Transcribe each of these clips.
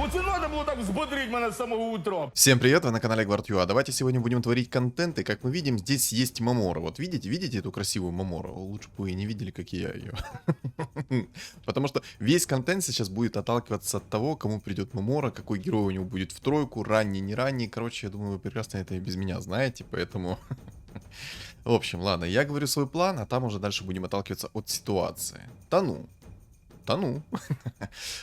Оце надо було так взбодрить мене з самого утра. Всем привет, вы на канале GuardUA. Давайте сегодня будем творить контент, и как мы видим, здесь есть Мамора. Вот видите эту красивую Мамору? Лучше бы вы и не видели, как и я ее. Потому что весь контент сейчас будет отталкиваться от того, кому придет Мамора, какой герой у него будет в тройку, ранний, не ранний. Короче, я думаю, вы прекрасно это и без меня знаете, поэтому... В общем, ладно, я говорю свой план, а там уже дальше будем отталкиваться от ситуации. Тону.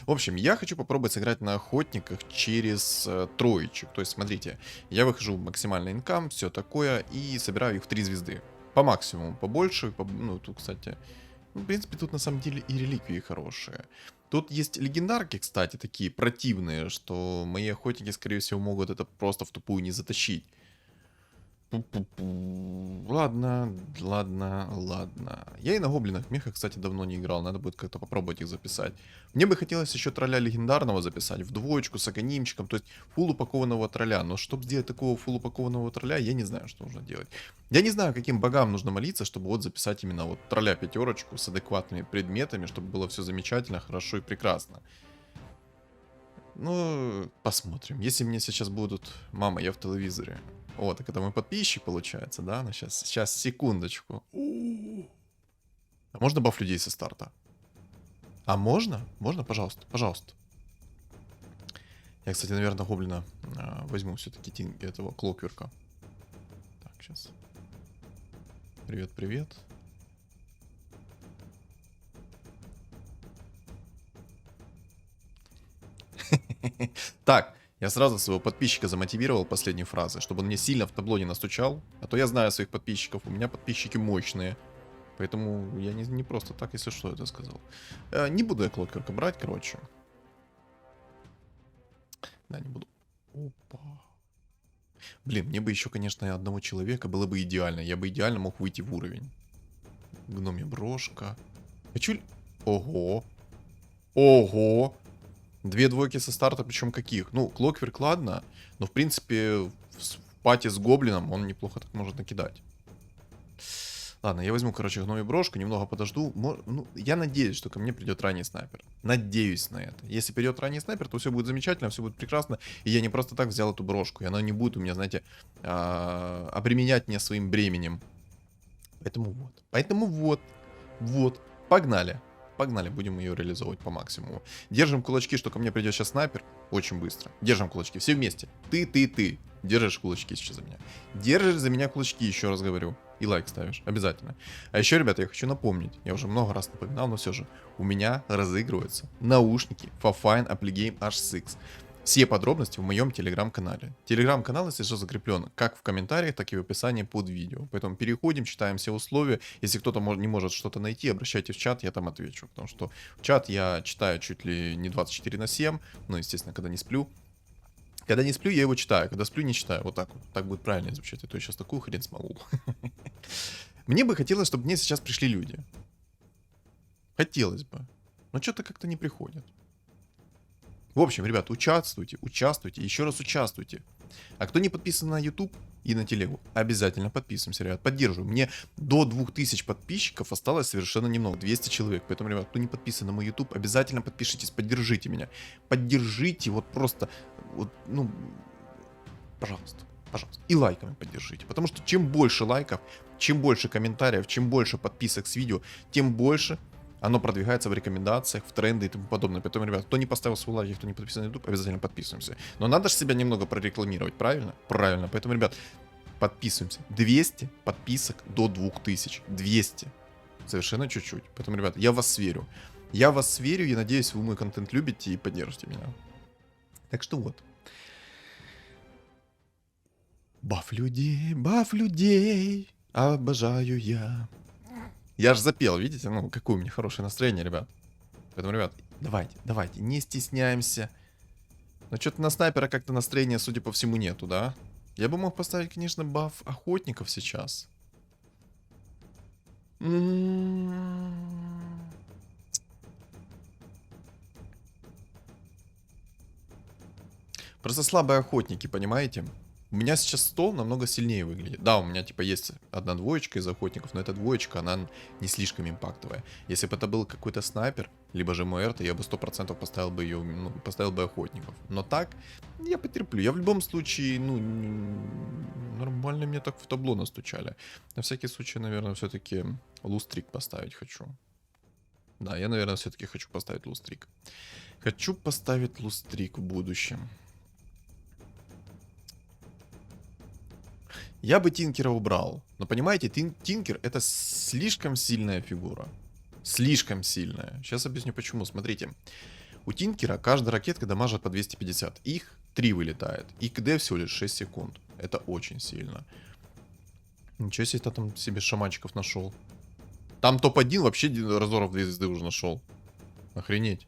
В общем, я хочу попробовать сыграть на охотниках через троечек. То есть, смотрите, я выхожу максимальный инкам, все такое, и собираю их в 3 звезды. По максимуму, побольше, ну, тут, кстати, ну, в принципе, тут на самом деле и реликвии хорошие. Тут есть легендарки, кстати, такие противные, что мои охотники, скорее всего, могут это просто в тупую не затащить. Ладно. Я и на гоблинах меха, кстати, давно не играл. Надо будет как-то попробовать их записать. Мне бы хотелось еще тролля легендарного записать в двоечку с аганимчиком. То есть фул упакованного тролля. Но чтобы сделать такого фул упакованного тролля, я не знаю, что нужно делать. Я не знаю, каким богам нужно молиться, чтобы вот записать именно вот тролля пятерочку с адекватными предметами, чтобы было все замечательно, хорошо и прекрасно. Ну, посмотрим. Если мне сейчас будут... Мама, я в телевизоре. О, так это мой подписчик получается, да? Ну, сейчас, секундочку. А можно баф людей со старта? А можно? Можно, пожалуйста, пожалуйста. Я, кстати, наверное, гоблина возьму все-таки этого клокверка. Так, сейчас. Привет. Так, я сразу своего подписчика замотивировал последней фразой, чтобы он мне сильно в табло не настучал. А то я знаю своих подписчиков, у меня подписчики мощные. Поэтому я не просто так, если что, это сказал. Не буду я клокерка брать, короче. Да, не буду. Опа. Блин, мне бы еще, конечно, одного человека было бы идеально. Я бы идеально мог выйти в уровень. Гномья брошка. Хочу... Ого. 2 двойки со старта, причем каких? Ну, Клокверк, ладно, но в принципе в пати с гоблином он неплохо так может накидать. Ладно, я возьму, короче, гномью брошку, немного подожду. Ну, я надеюсь, что ко мне придет ранний снайпер. Надеюсь на это. Если придет ранний снайпер, то все будет замечательно, все будет прекрасно. И я не просто так взял эту брошку. И она не будет у меня, знаете, обременять меня своим бременем. Поэтому вот. Погнали. Погнали, будем ее реализовывать по максимуму. Держим кулачки, что ко мне придет сейчас снайпер. Очень быстро. Держим кулачки, все вместе. Ты. Держишь кулачки сейчас за меня. Держишь за меня кулачки, еще раз говорю. И лайк ставишь, обязательно. А еще, ребята, я хочу напомнить. Я уже много раз напоминал, но все же. У меня разыгрываются наушники Fafine Applegame H6. Все подробности в моем телеграм-канале. Телеграм-канал, если что, закреплен как в комментариях, так и в описании под видео. Поэтому переходим, читаем все условия. Если кто-то не может что-то найти, обращайтесь в чат, я там отвечу. Потому что в чат я читаю чуть ли не 24/7. Ну, естественно, когда не сплю. Когда не сплю, я его читаю. Когда сплю, не читаю. Вот так вот. Так будет правильно звучать. А то я сейчас такую хрень смогу. Мне бы хотелось, чтобы мне сейчас пришли люди. Хотелось бы. Но что-то как-то не приходит. В общем, ребят, участвуйте, еще раз участвуйте. А кто не подписан на YouTube и на телегу, обязательно подписываемся, ребят, поддерживаем. Мне до 2000 подписчиков осталось совершенно немного, 200 человек. Поэтому, ребят, кто не подписан на мой YouTube, обязательно подпишитесь, поддержите меня. Поддержите, вот просто, вот, ну, пожалуйста. И лайками поддержите. Потому что чем больше лайков, чем больше комментариев, чем больше подписок с видео, тем больше... Оно продвигается в рекомендациях, в тренды и тому подобное. Поэтому, ребят, кто не поставил свой лайк, кто не подписан на YouTube, обязательно подписываемся. Но надо же себя немного прорекламировать, правильно? Правильно. Поэтому, ребят, подписываемся. 200 подписок до 2000. 200. Совершенно чуть-чуть. Поэтому, ребят, я в вас верю. Я надеюсь, вы мой контент любите и поддержите меня. Так что вот. Баф людей, обожаю я. Я же запел, видите? Ну, какое у меня хорошее настроение, ребят. Поэтому, ребят, давайте, не стесняемся. Но что-то на снайпера как-то настроения, судя по всему, нету, да? Я бы мог поставить, конечно, баф охотников сейчас. Просто слабые охотники, понимаете? У меня сейчас стол намного сильнее выглядит. Да, у меня типа есть одна двоечка из охотников, но эта двоечка, она не слишком импактовая. Если бы это был какой-то снайпер, либо же МР, то я бы 100% поставил бы ее, ну, поставил бы охотников. Но так, я потерплю. Я в любом случае, ну, нормально мне так в табло настучали. На всякий случай, наверное, все-таки лустрик поставить хочу. Да, я, наверное, все-таки хочу поставить лустрик. Хочу поставить лустрик в будущем. Я бы Тинкера убрал. Но понимаете, Тинкер это слишком сильная фигура. Слишком сильная. Сейчас объясню почему. Смотрите. У Тинкера каждая ракетка дамажит по 250. Их 3 вылетает. И КД всего лишь 6 секунд. Это очень сильно. Ничего себе ты там себе шаманчиков нашел. Там топ-1 вообще разоров 2 звезды уже нашел. Охренеть.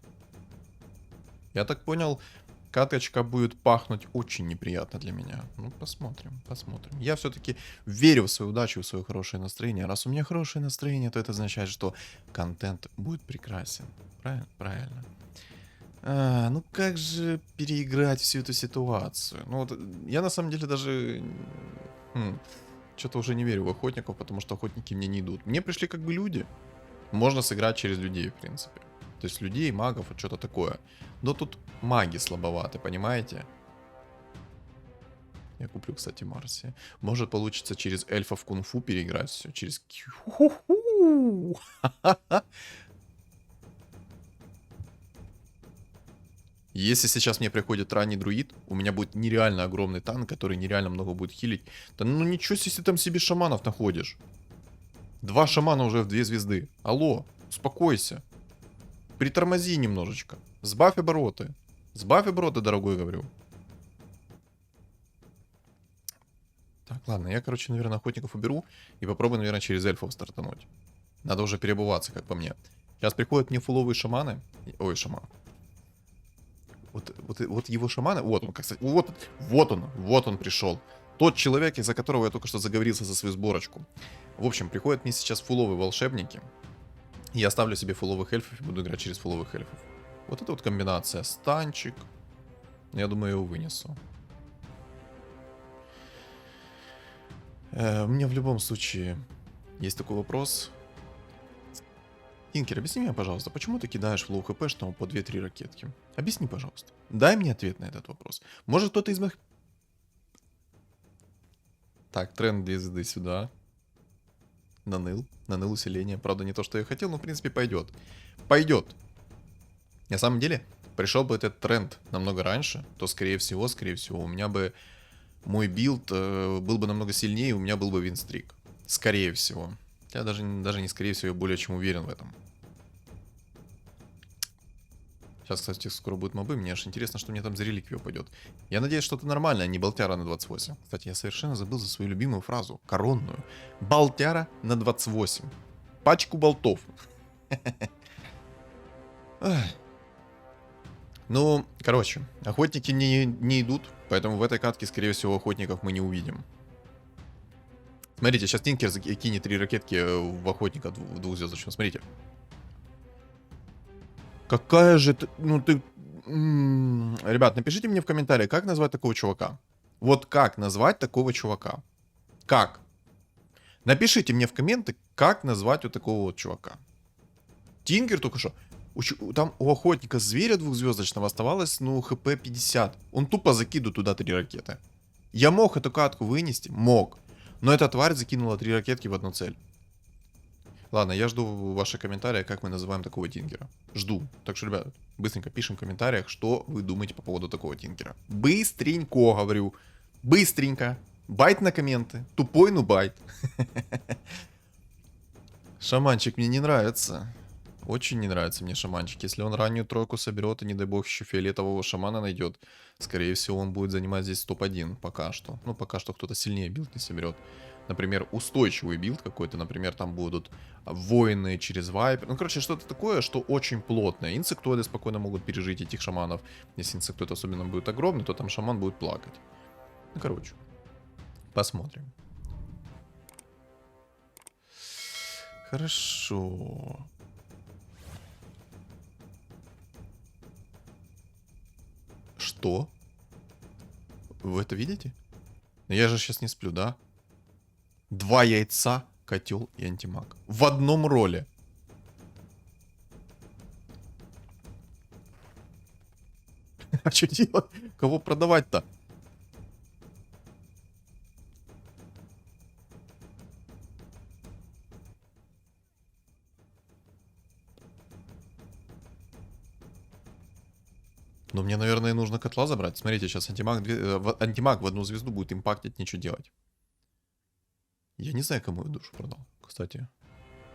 Я так понял, каточка будет пахнуть очень неприятно для меня. Ну, посмотрим, посмотрим. Я все-таки верю в свою удачу, в свое хорошее настроение. Раз у меня хорошее настроение, то это означает, что контент будет прекрасен. Правильно? Правильно. Ну как же переиграть всю эту ситуацию? Ну вот я на самом деле даже что-то уже не верю в охотников, потому что охотники мне не идут. Мне пришли как бы люди. Можно сыграть через людей, в принципе. То есть людей, магов, вот что-то такое. Но тут маги слабоваты, понимаете? Я куплю, кстати, Марси. Может получится через эльфов кунг-фу переиграть все. Через... Если сейчас мне приходит ранний друид, у меня будет нереально огромный танк, который нереально много будет хилить. Да ну ничего, если ты там себе шаманов находишь. 2 шамана уже в 2 звезды. Алло, успокойся. Притормози немножечко. Сбавь обороты. Сбавь обороты, дорогой, говорю. Так, ладно, я, короче, наверное, охотников уберу. И попробую, наверное, через эльфов стартануть. Надо уже переобуваться, как по мне. Сейчас приходят мне фуловые шаманы. Ой, шаман. Вот его шаманы. Вот он, кстати. Вот он пришел. Тот человек, из-за которого я только что заговорился за свою сборочку. В общем, приходят мне сейчас фуловые волшебники. Я ставлю себе фуловых эльфов и буду играть через фуловых эльфов. Вот это вот комбинация. Станчик. Я думаю, я его вынесу. У меня в любом случае есть такой вопрос. Тинкер, объясни мне, пожалуйста, почему ты кидаешь в лоу хп, что по 2-3 ракетки? Объясни, пожалуйста. Дай мне ответ на этот вопрос. Может, кто-то из моих... Так, тренд 2 звезды сюда. Наныл. Наныл усиление. Правда, не то, что я хотел, но в принципе пойдет. Пойдет. На самом деле, пришел бы этот тренд намного раньше, то скорее всего, у меня бы мой билд был бы намного сильнее, у меня был бы винстрик. Скорее всего. Я даже не скорее всего, я более чем уверен в этом. Сейчас, кстати, скоро будут мобы. Мне аж интересно, что мне там за реликвию пойдет. Я надеюсь, что это нормально, а не болтяра на 28. Кстати, я совершенно забыл за свою любимую фразу. Коронную. Болтяра на 28. Пачку болтов. Ну, короче, охотники не идут, поэтому в этой катке, скорее всего, охотников мы не увидим. Смотрите, сейчас Тинкер кинет 3 ракетки в охотника в 2-звездочном. Смотрите. Какая же ты... Ну ты... Ребят, напишите мне в комментариях, как назвать такого чувака. Вот как назвать такого чувака. Как? Напишите мне в комменты, как назвать вот такого вот чувака. Тинкер только что... Там у охотника зверя 2-звездочного оставалось, ну, хп 50. Он тупо закидывает туда 3 ракеты. Я мог эту катку вынести? Мог. Но эта тварь закинула 3 ракетки в одну цель. Ладно, я жду ваши комментарии, как мы называем такого Тинкера. Жду. Так что, ребят, быстренько пишем в комментариях, что вы думаете по поводу такого Тинкера. Быстренько, говорю. Быстренько. Байт на комменты. Тупой, ну байт. Шаманчик мне не нравится. Очень не нравится мне шаманчик. Если он раннюю тройку соберет и, не дай бог, еще фиолетового шамана найдет, скорее всего, он будет занимать здесь топ-1 пока что. Ну, пока что кто-то сильнее билд не соберет. Например, устойчивый билд какой-то. Например, там будут воины через вайпер. Ну, короче, что-то такое, что очень плотное. Инсектоиды спокойно могут пережить этих шаманов. Если инсектоид особенно будет огромный, то там шаман будет плакать. Ну, короче, посмотрим. Хорошо. Что? Вы это видите? Но я же сейчас не сплю, да? 2 яйца, котел и антимаг. В одном роле. А что делать? Кого продавать-то? Ну, мне, наверное, нужно котла забрать. Смотрите, сейчас антимаг в одну звезду будет импактить, ничего делать. Я не знаю, кому я душу продал, кстати.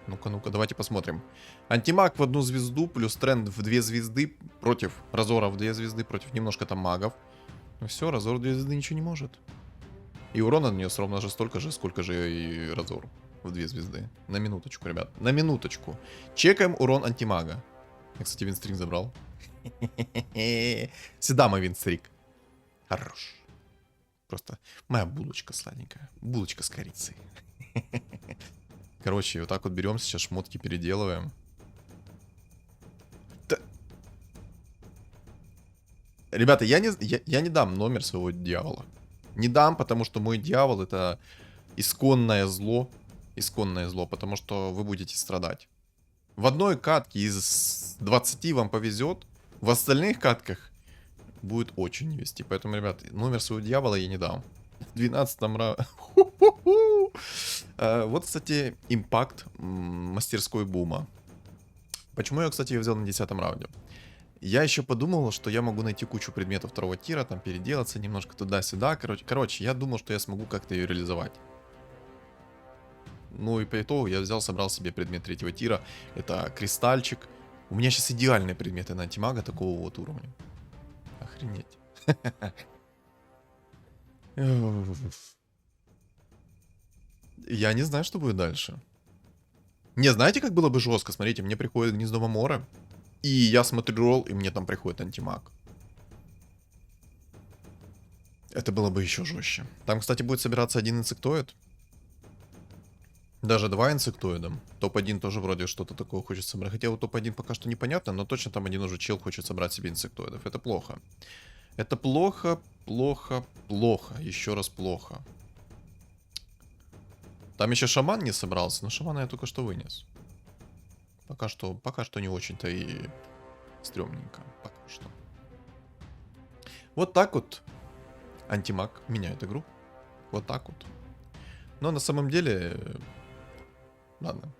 Ну-ка, ну-ка, давайте посмотрим. Антимаг в одну звезду, плюс тренд в 2 звезды против Разора в 2 звезды, против немножко там магов. Ну все, Разор 2 звезды ничего не может. И урона нанес ровно же столько же, сколько же и Разор в 2 звезды. На минуточку, ребят, на минуточку. Чекаем урон антимага. Я, кстати, винстрик забрал. Сюда мой винстрик. Хорош. Просто моя булочка сладенькая. Булочка с корицей. Короче, вот так вот берем, сейчас шмотки переделываем. Да. Ребята, я не дам номер своего дьявола. Не дам, потому что мой дьявол это исконное зло. Исконное зло, потому что вы будете страдать. В одной катке из 20 вам повезет. В остальных катках будет очень не вести. Поэтому, ребят, номер своего дьявола я не дам. В 12-м раунде. Вот, кстати, импакт мастерской бума. Почему я, кстати, ее взял на 10-м раунде? Я еще подумал, что я могу найти кучу предметов второго тира, там переделаться немножко туда-сюда. Короче, я думал, что я смогу как-то ее реализовать. Ну и по итогу я взял, собрал себе предмет третьего тира. Это кристальчик. У меня сейчас идеальные предметы на антимага такого вот уровня. Охренеть. Я не знаю, что будет дальше. Не, знаете, как было бы жестко? Смотрите, мне приходит гнездо Мамора. И я смотрю ролл, и мне там приходит антимаг. Это было бы еще жестче. Там, кстати, будет собираться один инсектоид. Даже 2 инсектоида. Топ-1 тоже вроде что-то такое хочет собрать. Хотя вот топ-1 пока что непонятно, но точно там один уже чел хочет собрать себе инсектоидов. Это плохо. Это плохо, плохо, плохо. Еще раз плохо. Там еще шаман не собрался, но шамана я только что вынес. Пока что не очень-то и стрёмненько. Пока что. Вот так вот антимаг меняет игру. Вот так вот. Но на самом деле... Ладно.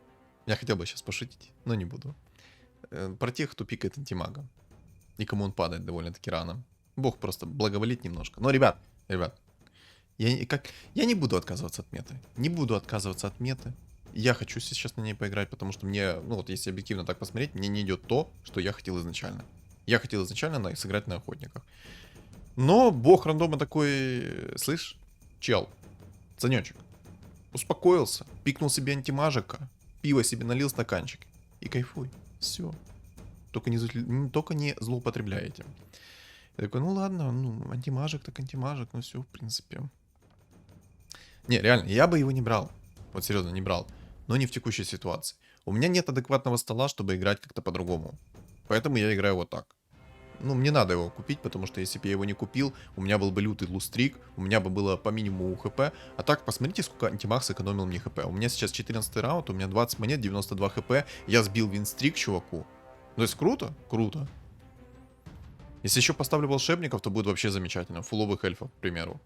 Я хотел бы сейчас пошутить, но не буду. Про тех, кто пикает антимага. И кому он падает довольно-таки рано. Бог просто благоволит немножко. Но, ребят, я не буду отказываться от меты. Не буду отказываться от меты. Я хочу сейчас на ней поиграть, потому что мне, ну вот если объективно так посмотреть, мне не идет то, что я хотел изначально. Я хотел изначально сыграть на охотниках. Но бог рандома такой, слышь, чел, Санечек, успокоился, пикнул себе антимажика, пиво себе налил стаканчик и кайфуй. Все. Только не злоупотребляй этим. Я такой, ну ладно, ну антимажик так антимажик, ну все, в принципе. Не, реально, я бы его не брал. Вот серьезно, не брал. Но не в текущей ситуации. У меня нет адекватного стола, чтобы играть как-то по-другому. Поэтому я играю вот так. Ну, мне надо его купить, потому что если бы я его не купил, у меня был бы лютый лустрик, у меня бы было по минимуму хп. А так, посмотрите, сколько антимаг сэкономил мне хп. У меня сейчас 14 раунд, у меня 20 монет, 92 хп. Я сбил винстрик чуваку. То есть круто? Круто. Если еще поставлю волшебников, то будет вообще замечательно. Фуловых эльфов, к примеру.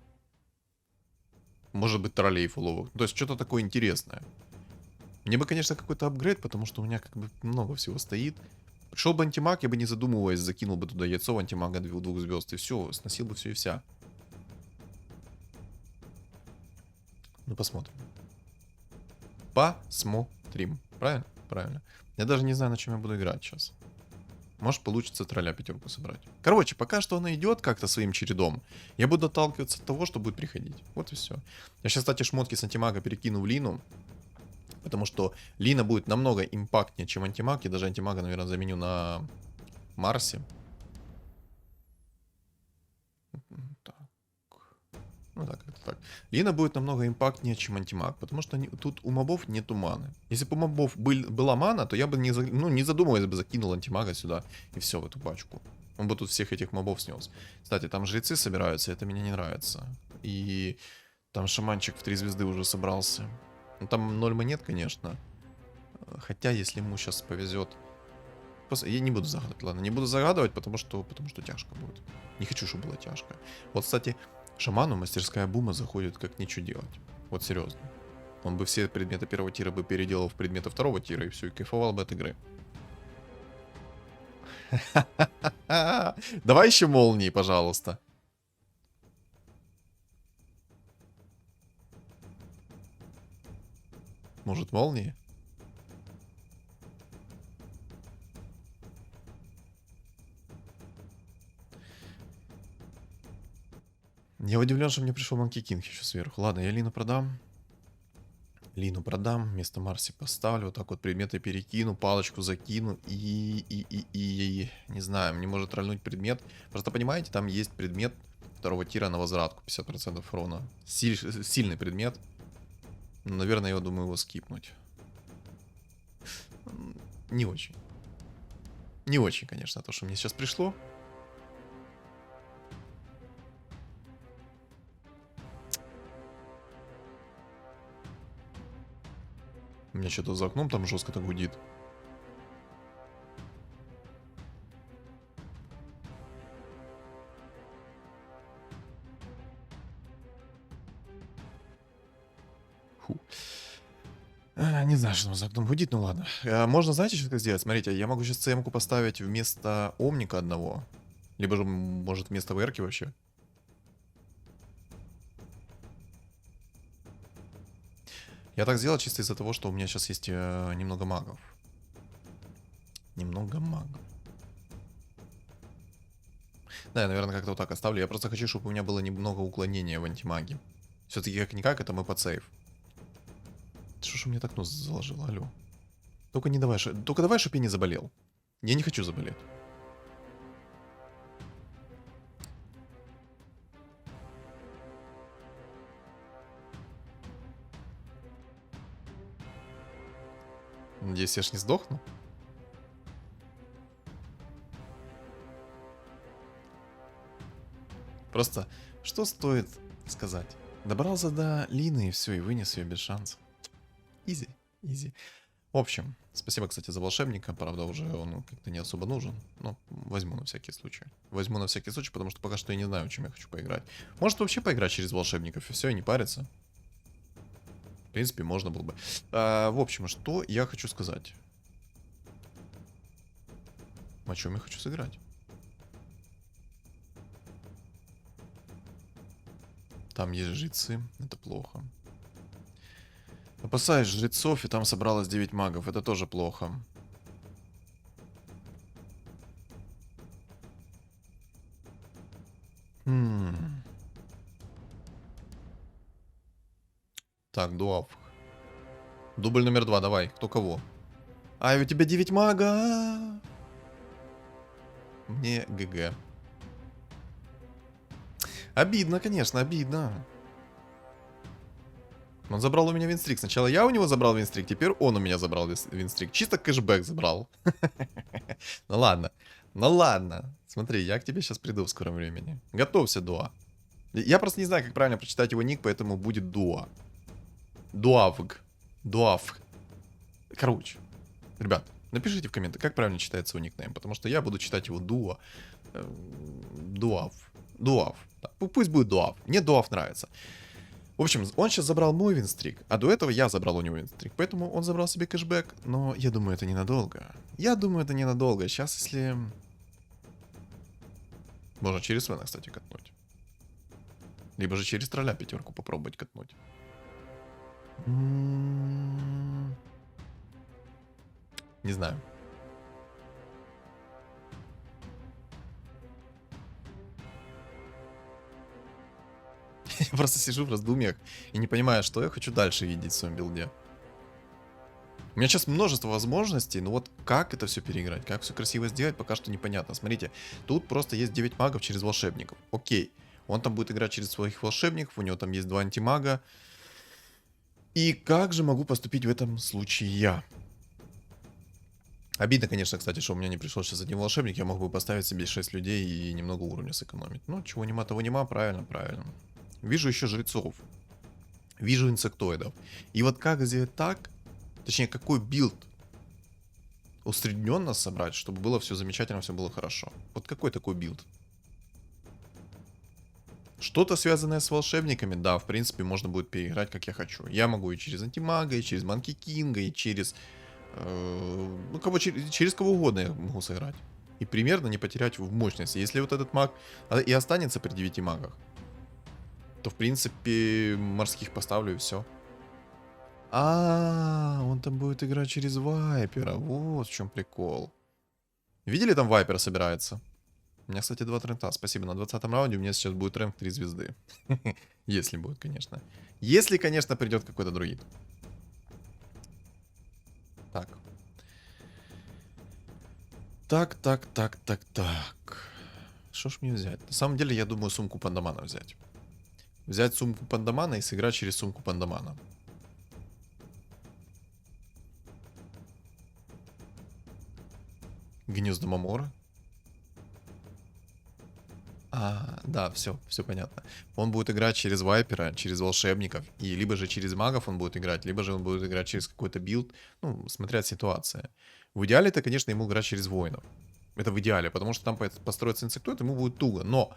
Может быть, троллей фуловых. То есть что-то такое интересное. Мне бы, конечно, какой-то апгрейд, потому что у меня как бы много всего стоит. Пришел бы антимаг, я бы не задумываясь закинул бы туда яйцо антимага 2 звезд. И все, сносил бы все и вся. Ну, посмотрим. Посмотрим. Правильно? Правильно. Я даже не знаю, на чем я буду играть сейчас. Может, получится тролля 5 собрать. Короче, пока что она идет как-то своим чередом. Я буду отталкиваться от того, что будет приходить. Вот и все. Я сейчас, кстати, шмотки с антимага перекину в Лину. Потому что Лина будет намного импактнее, чем антимаг. Я даже антимага, наверное, заменю на Марсе. Так. Ну да, как-то так. Лина будет намного импактнее, чем антимаг. Потому что тут у мобов нету маны. Если бы у мобов была мана, то я бы не задумываясь бы закинул антимага сюда. И все, в эту пачку. Он бы тут всех этих мобов снес. Кстати, там жрецы собираются, это мне не нравится. И Там шаманчик в 3 звезды уже собрался. Ну там 0 монет, конечно. Хотя, если ему сейчас повезет... Я не буду загадывать, ладно. Не буду загадывать, потому что тяжко будет. Не хочу, чтобы было тяжко. Вот, кстати, шаману мастерская бума заходит как ничего делать. Вот серьезно. Он бы все предметы первого тира бы переделал в предметы второго тира, и все, и кайфовал бы от игры. Давай еще молнии, пожалуйста. Может, молнии? Я удивлен, что мне пришел Monkey King еще сверху. Ладно, я Лину продам. Лину продам, вместо Марси поставлю. Вот так вот предметы перекину, палочку закину и не знаю, мне может рольнуть предмет. Просто понимаете, там есть предмет второго тира на возвратку, 50% урона. Сильный предмет. Наверное, я думаю его скипнуть. Не очень. Не очень, конечно, то, что мне сейчас пришло. У меня что-то за окном там жестко так гудит. Фу. Не знаю, что там за окном гудит, ну ладно. Можно, знаете, что сделать? Смотрите, я могу сейчас CM-ку поставить вместо Омника одного. Либо же, может, вместо ВРки вообще. Я так сделал чисто из-за того, что у меня сейчас есть немного магов. Немного магов. Да, я, наверное, как-то вот так оставлю. Я просто хочу, чтобы у меня было немного уклонения в антимаге. Все-таки как-никак, это мой подсейв. Что ж у меня так нос заложило, алло. Только не давай, только давай, чтобы я не заболел. Я не хочу заболеть. Надеюсь, я ж не сдохну. Просто, что стоит сказать? Добрался до Лины и все, и вынес ее без шансов. Изи, изи. В общем, спасибо, кстати, за волшебника. Правда, уже он как-то не особо нужен. Но возьму на всякий случай. Возьму на всякий случай, потому что пока что я не знаю, чем я хочу поиграть. Может вообще поиграть через волшебников и все, и не париться. В принципе, можно было бы. В общем, что я хочу сказать? О чем я хочу сыграть? Там есть жрецы, это плохо. Опасаюсь жрецов, и там собралось 9 магов, это тоже плохо. Так, дуав. Дубль номер 2, давай, кто кого? А, у тебя 9 мага! Мне ГГ. Обидно, конечно, обидно. Он забрал у меня винстрик. Сначала я у него забрал винстрик, теперь он у меня забрал винстрик. Чисто кэшбэк забрал. Ну ладно. Ну ладно. Смотри, я к тебе сейчас приду в скором времени. Готовься, Дуа. Я просто не знаю, как правильно прочитать его ник, поэтому будет Дуа. Дуавг. Дуавг. Короче. Ребят, напишите в комментах, как правильно читается его никнейм, потому что я буду читать его Дуа. Дуав. Дуав. Да, пусть будет Дуав. Мне Дуав нравится. В общем, он сейчас забрал мой винстрик, а до этого я забрал у него винстрик, поэтому он забрал себе кэшбэк, но я думаю, это ненадолго. Я думаю, это ненадолго. Сейчас, если... Можно через Свена, кстати, катнуть. Либо же через тролля пятерку попробовать катнуть. Не знаю. Я просто сижу в раздумьях и не понимаю, что я хочу дальше видеть в своем билде. У меня сейчас множество возможностей, но вот как это все переиграть, как все красиво сделать, пока что непонятно. Смотрите, тут просто есть 9 магов через волшебников. Окей, он там будет играть через своих волшебников, у него там есть 2 антимага. И как же могу поступить в этом случае я? Обидно, конечно, кстати, что у меня не пришло сейчас один волшебник, я мог бы поставить себе 6 людей и немного уровня сэкономить. Ну, чего нема, того нема, правильно, правильно. Вижу еще жрецов. Вижу инсектоидов. И вот как сделать так, точнее, какой билд усредненно собрать, чтобы было все замечательно, все было хорошо. Вот какой такой билд? Что-то связанное с волшебниками, да, в принципе, можно будет переиграть, как я хочу. Я могу и через антимага, и через Манки Кинга, и через... ну, кого, через кого угодно я могу сыграть. И примерно не потерять в мощности. Если вот этот маг и останется при 9 магах, то, в принципе, морских поставлю и все. Он там будет играть через Вайпера. Вот в чем прикол. Видели, там Вайпер собирается? У меня, кстати, 2 трента. Спасибо. На 20-м раунде у меня сейчас будет рэнк 3 звезды. Если будет, конечно. Если, конечно, придет какой-то другой. Так. Так. Что ж мне взять? На самом деле, я думаю, сумку Пандамана взять. Взять сумку Пандамана и сыграть через сумку Пандамана. Гнездо Мамора. Да, все понятно. Он будет играть через Вайпера, через волшебников, и либо же через магов он будет играть, либо же он будет играть через какой-то билд, ну, смотря ситуация. В идеале это, конечно, ему играть через воинов. Это в идеале, потому что там построиться инсектоид ему будет туго, но,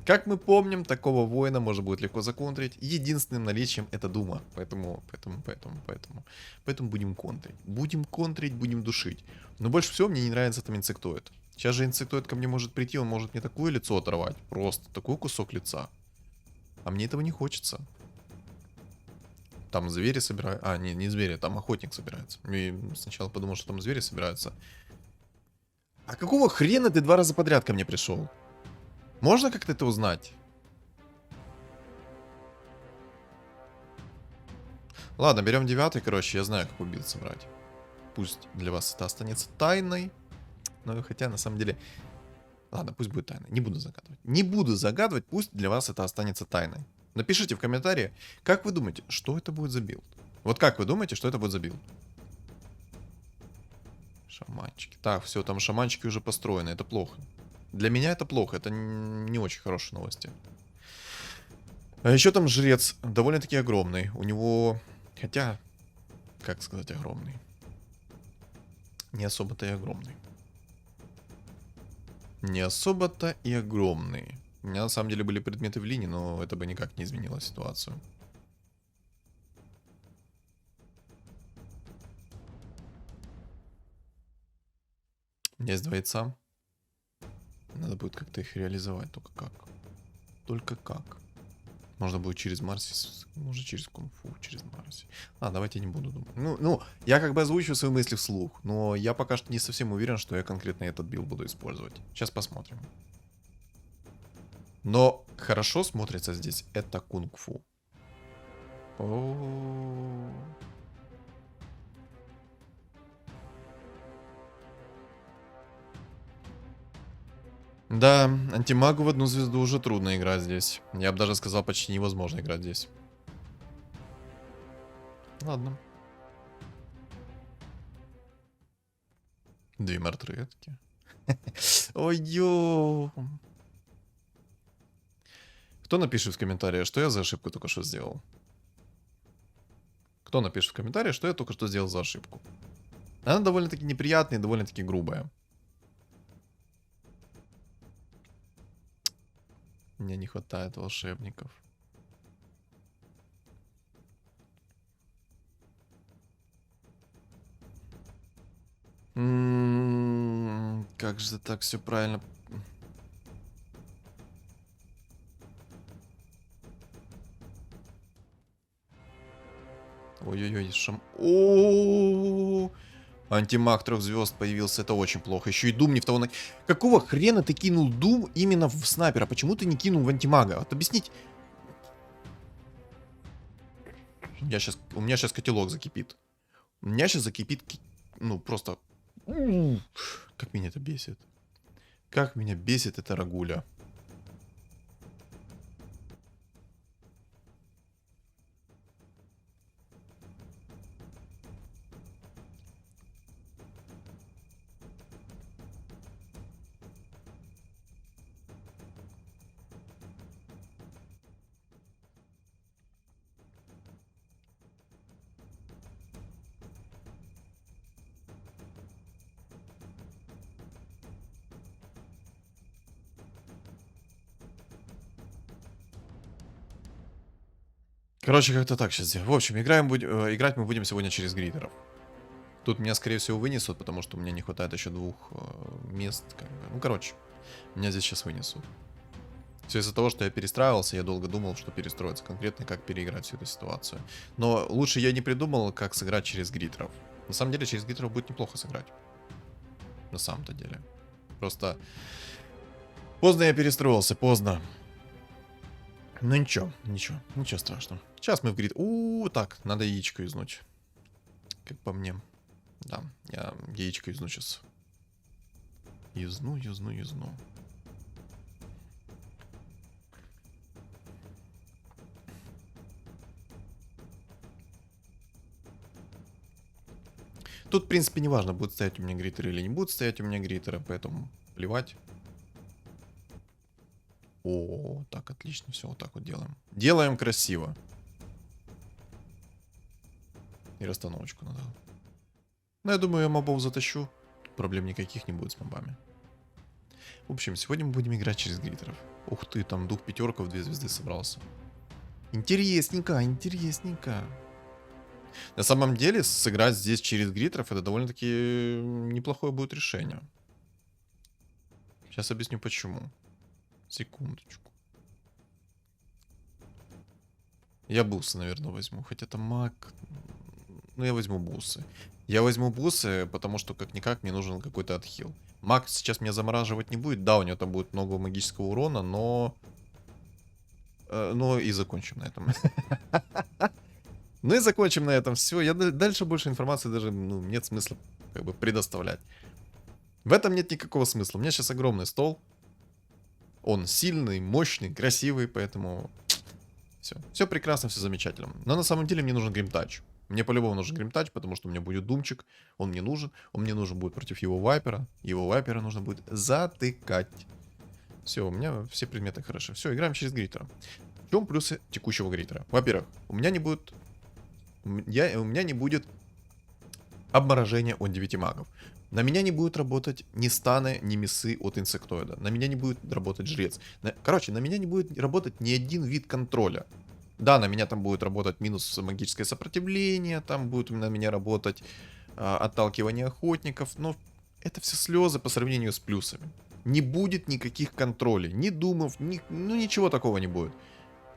как мы помним, такого воина можно будет легко законтрить. Единственным наличием это дума, поэтому будем контрить. Будем душить. Но больше всего мне не нравится там инсектоид. Сейчас же инсектоид ко мне может прийти, он может мне такое лицо оторвать. Просто такой кусок лица. А мне этого не хочется. Там звери собираются. Не звери, там охотник собирается. И сначала подумал, что там звери собираются. А какого хрена ты 2 раза подряд ко мне пришел? Можно как-то это узнать? Ладно, берем 9, короче, я знаю, как убил собрать. Пусть для вас это останется тайной. Но хотя, на самом деле... Ладно, пусть будет тайной. Не буду загадывать. Не буду загадывать, пусть для вас это останется тайной. Напишите в комментарии, как вы думаете, что это будет за билд? Вот как вы думаете, что это будет за билд? Шаманчики. Так, все, там шаманчики уже построены, это плохо. Для меня это плохо, это не очень хорошие новости. А еще там жрец довольно-таки огромный. У него... Хотя, как сказать огромный? Не особо-то и огромный. Не особо-то и огромный. У меня на самом деле были предметы в линии, но это бы никак не изменило ситуацию. У меня есть 2 яйца. Надо будет как-то их реализовать. Только как? Только как? Можно будет через Марси, может через кунг-фу, через Марси. Давайте не буду думать. Ну, я как бы озвучиваю свои мысли вслух, но я пока что не совсем уверен, что я конкретно этот билд буду использовать. Сейчас посмотрим. Но хорошо смотрится здесь это кунг-фу. Да, антимагу в 1 звезду уже трудно играть здесь. Я бы даже сказал, почти невозможно играть здесь. Ладно. 2 мертветки. Ой-ё. Кто напишет в комментариях, что я за ошибку только что сделал? Кто напишет в комментариях, что я только что сделал за ошибку? Она довольно-таки неприятная и довольно-таки грубая. Мне не хватает волшебников. Как же так все правильно? Ой-ой-ой, Антимаг 3 звезд появился, это очень плохо. Еще и Дум не в того... Какого хрена ты кинул Дум именно в снайпера? Почему ты не кинул в антимага? Вот объяснить. У меня сейчас котелок закипит. У меня сейчас закипит... Ну, просто... Как меня это бесит. Как меня бесит эта рагуля. Короче, как-то так сейчас. В общем, играть мы будем сегодня через гридеров. Тут меня, скорее всего, вынесут, потому что у меня не хватает еще 2 мест. Как бы. Ну, короче, меня здесь сейчас вынесут. Все из-за того, что я перестраивался, я долго думал, что перестроиться конкретно, как переиграть всю эту ситуацию. Но лучше я не придумал, как сыграть через гридеров. На самом деле, через гридеров будет неплохо сыграть. На самом-то деле. Просто поздно я перестроился, поздно. Ну ничего страшного. Сейчас мы в грид... Так, надо яичко изнуть. Как по мне. Да, я яичко изну сейчас. Изну. Тут, в принципе, не важно, будут стоять у меня гритеры или не будут стоять у меня гритеры, поэтому плевать. О, так, отлично, все, вот так вот делаем. Делаем красиво. И расстановочку надо. Ну, я думаю, я мобов затащу. Проблем никаких не будет с мобами. В общем, сегодня мы будем играть через гритеров. Ух ты, там дух пятерков 2 звезды собрался. Интересненько. На самом деле, сыграть здесь через гритеров это довольно-таки неплохое будет решение. Сейчас объясню почему. Секундочку. Я бусы, наверное, возьму. Хотя это маг. Ну, я возьму бусы. Я возьму бусы, потому что, как-никак, мне нужен какой-то отхил. Маг сейчас меня замораживать не будет. Да, у него там будет много магического урона, но... и закончим на этом. Ну и закончим на этом. Все, я дальше больше информации даже нет смысла как бы предоставлять. В этом нет никакого смысла. У меня сейчас огромный стол. Он сильный, мощный, красивый, поэтому... Все прекрасно, все замечательно. Но на самом деле мне нужен гримтач. Мне по-любому нужен гримтач, потому что у меня будет думчик. Он мне нужен. Он мне нужен будет против его вайпера. Его вайпера нужно будет затыкать. Все, у меня все предметы хороши. Все, играем через гритера. В чем плюсы текущего гритера? Во-первых, у меня не будет... У меня не будет обморожения от 9 магов. На меня не будет работать ни станы, ни миссы от инсектоида. На меня не будет работать жрец. Короче, на меня не будет работать ни один вид контроля. Да, на меня там будет работать минус магическое сопротивление, там будет на меня работать отталкивание охотников, но это все слезы по сравнению с плюсами. Не будет никаких контролей, ни думов, ничего такого не будет.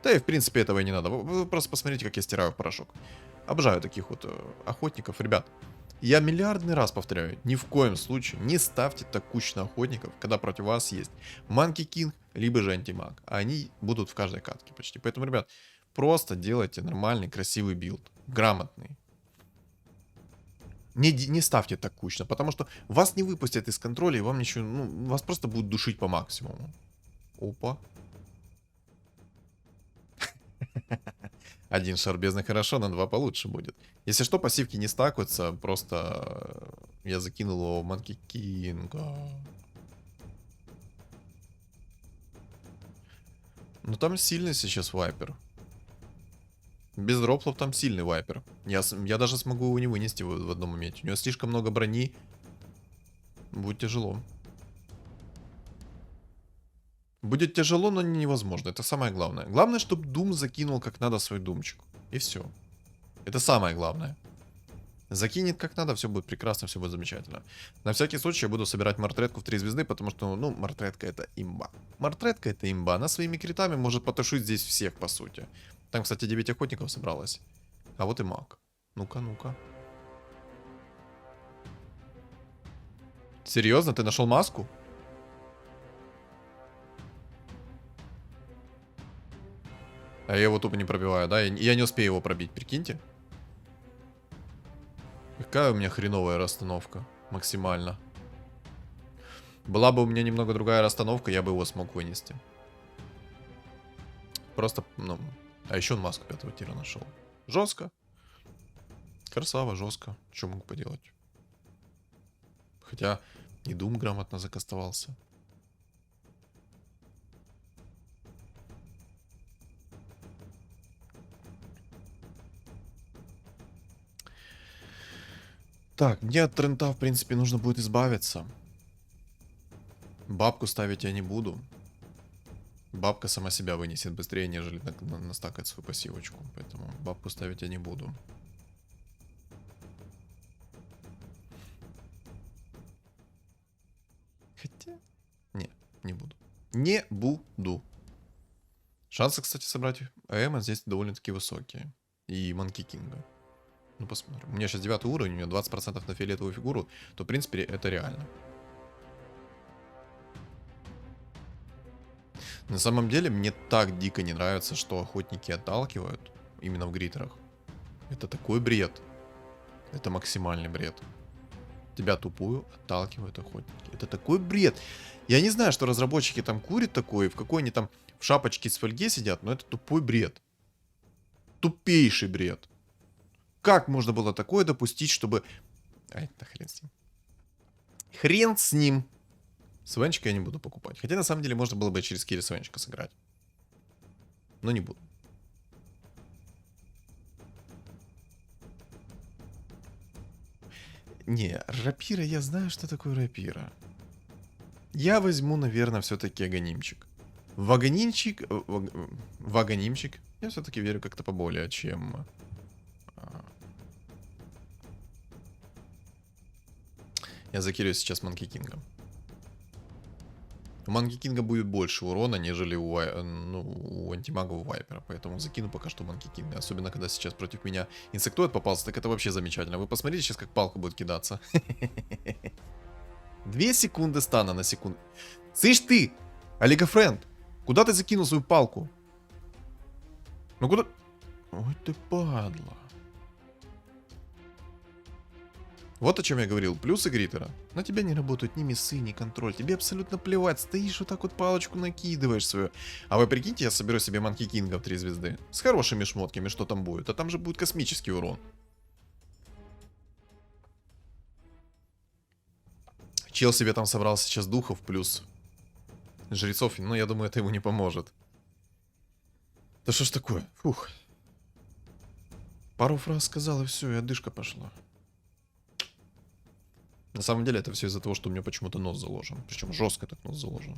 Да и в принципе этого и не надо. Вы просто посмотрите, как я стираю в порошок. Обожаю таких вот охотников, ребят. Я миллиардный раз повторяю, ни в коем случае не ставьте так кучно охотников, когда против вас есть Манки Кинг, либо же антимаг. А они будут в каждой катке почти. Поэтому, ребят, просто делайте нормальный, красивый билд. Грамотный. Не ставьте так кучно, потому что вас не выпустят из контроля, и вам ничего... вас просто будут душить по максимуму. Опа. Один шар бездны хорошо, на 2 получше будет. Если что, пассивки не стакаются, просто я закинул его Манки Кинга. Ну там сильный сейчас вайпер. Без дроплов там сильный вайпер. Я даже смогу его не вынести в одном моменте. У него слишком много брони. Будет тяжело. Будет тяжело, но не невозможно. Это самое главное. Главное, чтобы Дум закинул как надо свой думчик. И все. Это самое главное. Закинет как надо, все будет прекрасно, все будет замечательно. На всякий случай я буду собирать мартретку в 3 звезды, потому что, мартретка это имба. Мартретка это имба. Она своими критами может потушить здесь всех, по сути. Там, кстати, 9 охотников собралось. А вот и маг. Ну-ка. Серьезно? Ты нашел маску? А я его тупо не пробиваю, да? Я не успею его пробить, прикиньте. Какая у меня хреновая расстановка. Максимально. Была бы у меня немного другая расстановка, я бы его смог вынести. Просто, А еще он маску 5-го тира нашел. Жестко. Красава, жестко. Что могу поделать? Хотя и Дум грамотно закастовался. Так, мне от Трента, в принципе, нужно будет избавиться. Бабку ставить я не буду. бабка сама себя вынесет быстрее, нежели настакать свою пассивочку. Поэтому бабку ставить я не буду. Хотя... не буду. Не буду. Шансы, кстати, собрать АМ здесь довольно-таки высокие. И Манки Кинга. Ну, посмотрим. У меня сейчас 9 уровень, у меня 20% на фиолетовую фигуру, то, в принципе, это реально. На самом деле, мне так дико не нравится, что охотники отталкивают именно в гритерах. Это такой бред. Это максимальный бред. Тебя тупую отталкивают охотники. Это такой бред. Я не знаю, что разработчики там курят такое, в какой они там в шапочке с фольги сидят, но это тупой бред. Тупейший бред. Как можно было такое допустить, чтобы... Ай, да хрен с ним. Хрен с ним. Свенчика я не буду покупать. Хотя, на самом деле, можно было бы через Кири Свенчика сыграть. Но не буду. Не, рапира, я знаю, что такое рапира. Я возьму, наверное, все-таки аганимчик. Ваганимчик... Ваганимчик. Я все-таки верю как-то поболее, чем... Я закирю сейчас Манки Кинга. У Манки Кинга будет больше урона, нежели у антимага у Вайпера. Поэтому закину пока что Манки Кинга. Особенно, когда сейчас против меня инсектоид попался, так это вообще замечательно. Вы посмотрите сейчас, как палка будет кидаться. 2 секунды стана на секунду. Слышь ты, Олегофренд, куда ты закинул свою палку? Ну куда... Ой ты падла. Вот о чем я говорил. Плюсы гритера. На тебя не работают ни миссы, ни контроль. Тебе абсолютно плевать. Стоишь вот так вот палочку накидываешь свою. А вы прикиньте, я соберу себе Манки Кинга в 3 звезды. С хорошими шмотками, что там будет. А там же будет космический урон. Чел себе там собрал сейчас духов плюс жрецов. Но я думаю, это ему не поможет. Да что ж такое? Фух. Пару фраз сказал и все, и одышка пошла. На самом деле это все из-за того, что у меня почему-то нос заложен. Причем жестко так нос заложен.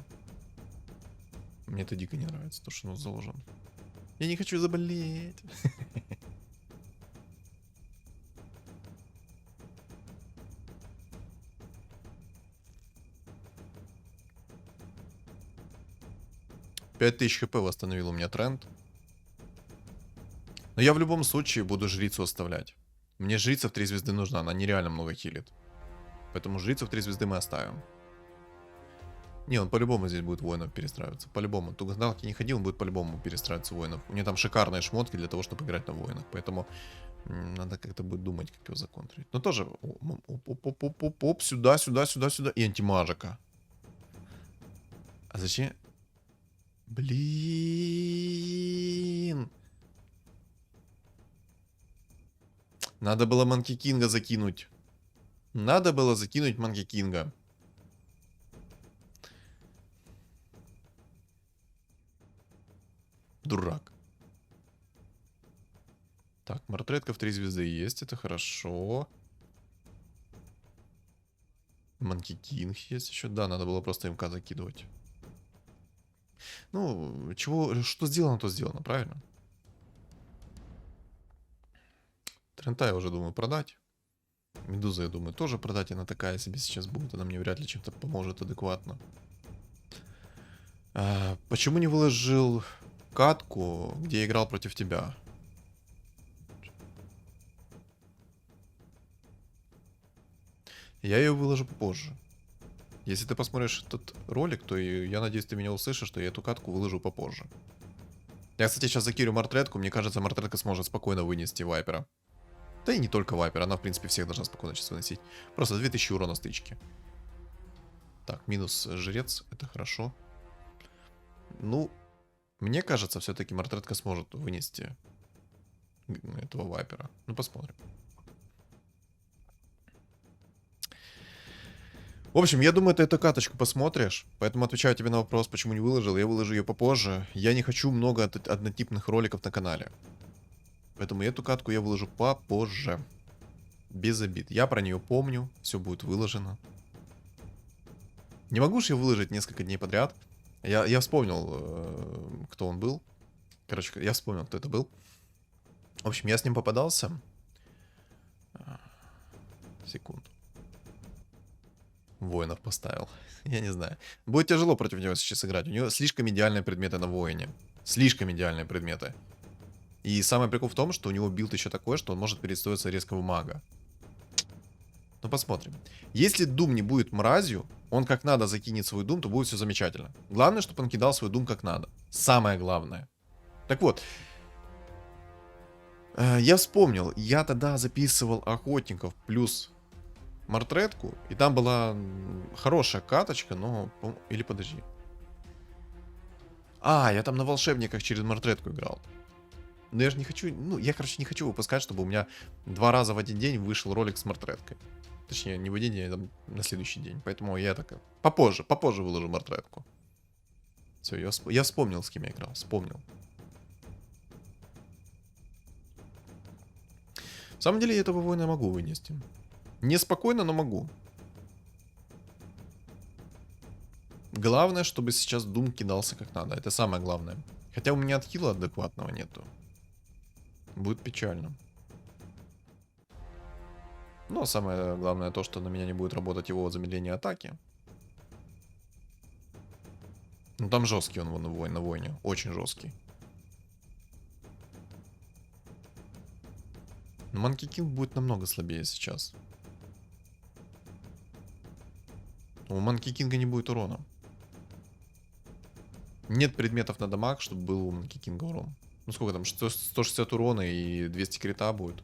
Мне это дико не нравится, то, что нос заложен. Я не хочу заболеть. $5000 хп восстановил у меня тренд. Но я в любом случае буду жрицу оставлять. Мне жрица в 3 звезды нужна, она нереально много хилит. Поэтому жрицу в 3 звезды мы оставим. Не, он по-любому здесь будет воинов перестраиваться. По-любому. Тугандалки не ходил, он будет по-любому перестраиваться воинов. У него там шикарные шмотки для того, чтобы играть на воинах. Поэтому надо как-то будет думать, как его законтрить. Но тоже... Оп, сюда, сюда, сюда, сюда. И антимажика. А зачем... Блин. Надо было Манки Кинга закинуть. Надо было закинуть Манки Кинга. Дурак. Так, мартретка в 3 звезды есть, это хорошо. Манки Кинг есть еще. Да, надо было просто МК закидывать. Ну, что сделано, то сделано, правильно? Трента я уже думаю продать. Медуза, я думаю, тоже продать. Она такая себе сейчас будет. Она мне вряд ли чем-то поможет адекватно. Почему не выложил катку, где я играл против тебя? Я ее выложу попозже. Если ты посмотришь этот ролик, то я надеюсь, ты меня услышишь, что я эту катку выложу попозже. Я, кстати, сейчас закирю мартретку. Мне кажется, мартретка сможет спокойно вынести Вайпера. Да и не только Вайпер, она, в принципе, всех должна спокойно сейчас выносить. Просто 2000 урона стычки. Так, минус жрец, это хорошо. Ну, мне кажется, все-таки мартретка сможет вынести этого Вайпера. Ну, посмотрим. В общем, я думаю, ты эту каточку посмотришь. Поэтому отвечаю тебе на вопрос, почему не выложил. Я выложу ее попозже. Я не хочу много однотипных роликов на канале. Поэтому эту катку я выложу попозже. Без обид. Я про нее помню. Все будет выложено. Не могу же я выложить несколько дней подряд. Я вспомнил, кто он был. Короче, я вспомнил, кто это был. В общем, я с ним попадался. Секунду. Воинов поставил. Я не знаю. Будет тяжело против него сейчас играть. У него слишком идеальные предметы на воине. Слишком идеальные предметы. И самый прикол в том, что у него билд еще такой, что он может перестроиться резко в мага. Ну, посмотрим. Если Дум не будет мразью, он как надо закинет свой Дум, то будет все замечательно. Главное, чтобы он кидал свой Дум как надо. Самое главное. Так вот. Я вспомнил. Я тогда записывал охотников плюс Мортретку. И там была хорошая каточка, но... Или подожди. Я там на волшебниках через Мортретку играл. Но я же не хочу... Ну, я, короче, не хочу выпускать, чтобы у меня 2 раза в один день вышел ролик с Мортреткой. Точнее, не в один день, а там на следующий день. Поэтому я так... Попозже выложу Мортретку. Все, я вспомнил, с кем я играл. Вспомнил. В самом деле, я этого воина могу вынести. Неспокойно, но могу. Главное, чтобы сейчас Дум кидался как надо. Это самое главное. Хотя у меня отхила адекватного нету. Будет печально. Но самое главное то, что на меня не будет работать его замедление атаки. Ну там жесткий он на войне. Очень жесткий. Но Манки Кинг будет намного слабее сейчас. У Манки Кинга не будет урона. Нет предметов на дамаг, чтобы был у Манки Кинга урон. Ну сколько там, 160 урона и 200 крита будет.